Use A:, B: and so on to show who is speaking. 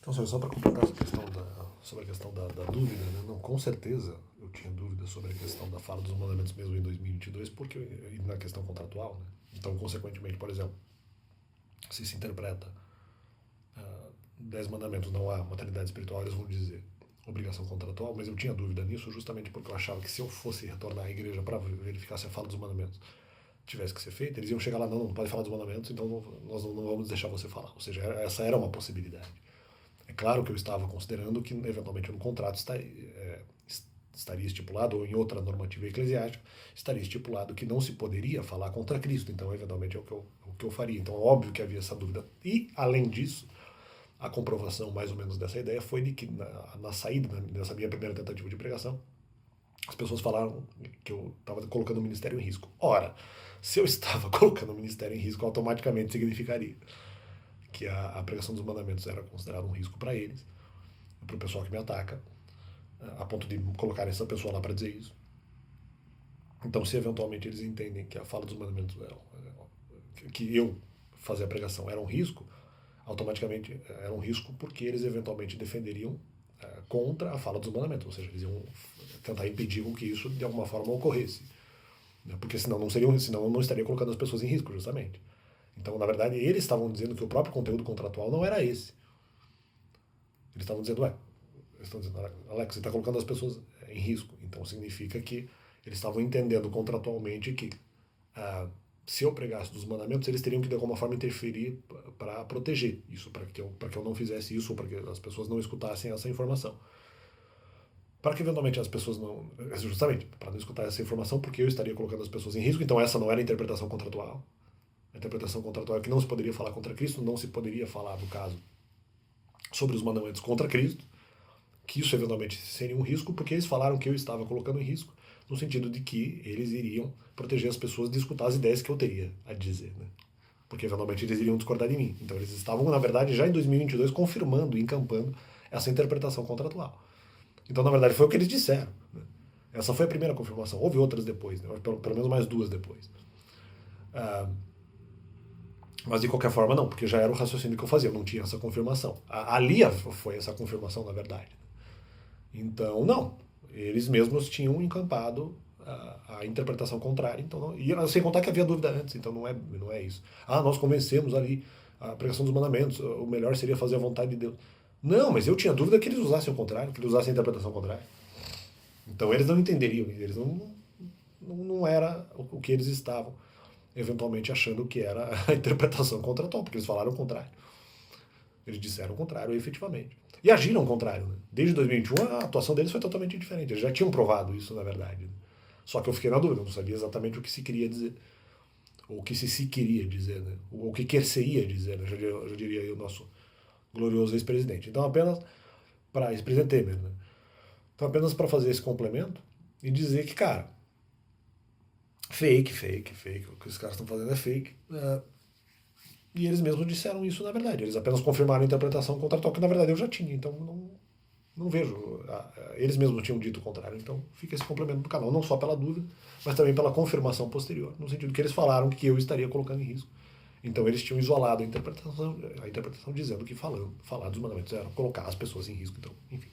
A: Então, só para completar essa questão sobre a questão da dúvida, né? Não, com certeza eu tinha dúvida sobre a questão da fala dos mandamentos mesmo em 2022, porque e na questão contratual, né? Então, consequentemente, por exemplo, se interpreta 10 mandamentos, não há maternidade espiritual, eles vão dizer obrigação contratual, mas eu tinha dúvida nisso justamente porque eu achava que se eu fosse retornar à igreja para verificar se a fala dos mandamentos tivesse que ser feita, eles iam chegar lá, não pode falar dos mandamentos, então nós não vamos deixar você falar. Ou seja, essa era uma possibilidade. É claro que eu estava considerando que, eventualmente, no contrato estaria estipulado, ou em outra normativa eclesiástica, estaria estipulado que não se poderia falar contra Cristo. Então, eventualmente, é o que eu faria. Então, é óbvio que havia essa dúvida. E, além disso, a comprovação, mais ou menos, dessa ideia foi de que, na saída dessa minha primeira tentativa de pregação, as pessoas falaram que eu estava colocando o ministério em risco. Ora, se eu estava colocando o ministério em risco, automaticamente significaria que a pregação dos mandamentos era considerada um risco para eles, para o pessoal que me ataca, a ponto de colocar essa pessoa lá para dizer isso. Então, se eventualmente eles entendem que a fala dos mandamentos que eu fazer a pregação era um risco, automaticamente era um risco porque eles eventualmente defenderiam contra a fala dos mandamentos, ou seja, eles iam tentar impedir com que isso de alguma forma ocorresse, porque senão senão não estaria colocando as pessoas em risco, justamente. Então, na verdade, eles estavam dizendo que o próprio conteúdo contratual não era esse. Eles estavam dizendo, Alex, você está colocando as pessoas em risco. Então, significa que eles estavam entendendo contratualmente que se eu pregasse dos mandamentos, eles teriam que de alguma forma interferir para proteger isso, para que eu não fizesse isso, ou para que as pessoas não escutassem essa informação. Para que eventualmente as pessoas não. Justamente, para não escutar essa informação, porque eu estaria colocando as pessoas em risco, então essa não era a interpretação contratual. A interpretação contratual é que não se poderia falar contra Cristo, não se poderia falar, no caso, sobre os mandamentos contra Cristo, que isso eventualmente seria um risco, porque eles falaram que eu estava colocando em risco, no sentido de que eles iriam proteger as pessoas de escutar as ideias que eu teria a dizer, né? Porque eventualmente eles iriam discordar de mim. Então eles estavam, na verdade, já em 2022, confirmando e encampando essa interpretação contratual. Então, na verdade, foi o que eles disseram, né? Essa foi a primeira confirmação. Houve outras depois, né? Pelo menos mais duas depois. Mas de qualquer forma não, porque já era o raciocínio que eu fazia, eu não tinha essa confirmação. Ali foi essa confirmação, na verdade. Então, não. Eles mesmos tinham encampado a interpretação contrária. Então, não, e sem contar que havia dúvida antes, então não é isso. Nós convencemos ali a pregação dos mandamentos, o melhor seria fazer a vontade de Deus. Não, mas eu tinha dúvida que eles usassem o contrário, que eles usassem a interpretação contrária. Então eles não entenderiam, eles não era o que eles estavam eventualmente achando que era a interpretação contratual, porque eles falaram o contrário. Eles disseram o contrário, efetivamente. E agiram o contrário, né? Desde 2021 a atuação deles foi totalmente diferente. Eles já tinham provado isso, na verdade. Só que eu fiquei na dúvida, eu não sabia exatamente o que se queria dizer. Ou o que se queria dizer, né? Ou o que quer-se-ia dizer, né? Já diria aí o nosso glorioso ex-presidente. Então, apenas para ex-presidente Temer, né? Então, apenas para fazer esse complemento e dizer que, cara, fake. O que os caras estão fazendo é fake. E eles mesmos disseram isso na verdade. Eles apenas confirmaram a interpretação contratual, que na verdade eu já tinha. Então não vejo. Eles mesmos tinham dito o contrário. Então fica esse complemento do canal. Não só pela dúvida, mas também pela confirmação posterior. No sentido que eles falaram que eu estaria colocando em risco. Então eles tinham isolado a interpretação dizendo que falar dos mandamentos era colocar as pessoas em risco. Então, enfim.